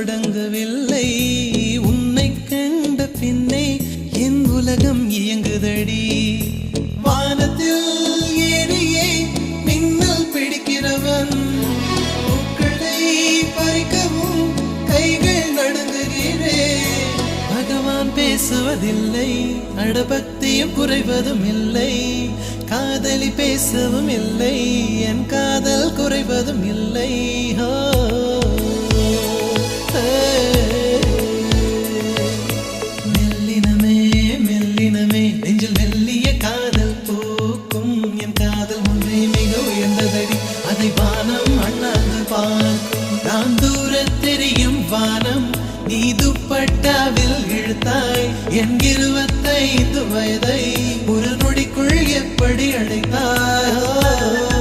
தொடங்கவில்லை உன்னை கண்ட பின்னே என் உலகம் இயங்குதடி வானத்தில் ஏறியே மின்னல் பிடிக்கிறவன் பூக்களை பறிக்கவும் கைகள் நடுங்குகிறேன் பகவான் பேசுவதில்லை அடபக்தியும் குறைவதும் இல்லை காதலி பேசவும் இல்லை என் காதல் குறைவதும் இல்லை மெல்லினமே மெல்லினமே நெஞ்சில் மெல்லிய காதல் பூக்கும் என் காதல் ஒன்றே மிக உயர்ந்ததடி அதை வானம் அண்ணாந்து பார்க்கும் நான் தூர தெரியும் வானம் நீ துப்பட்டாவில் இழுத்தாய் என் 25 வயதை ஒரு நொடிக்குள் எப்படி அடைத்தாய்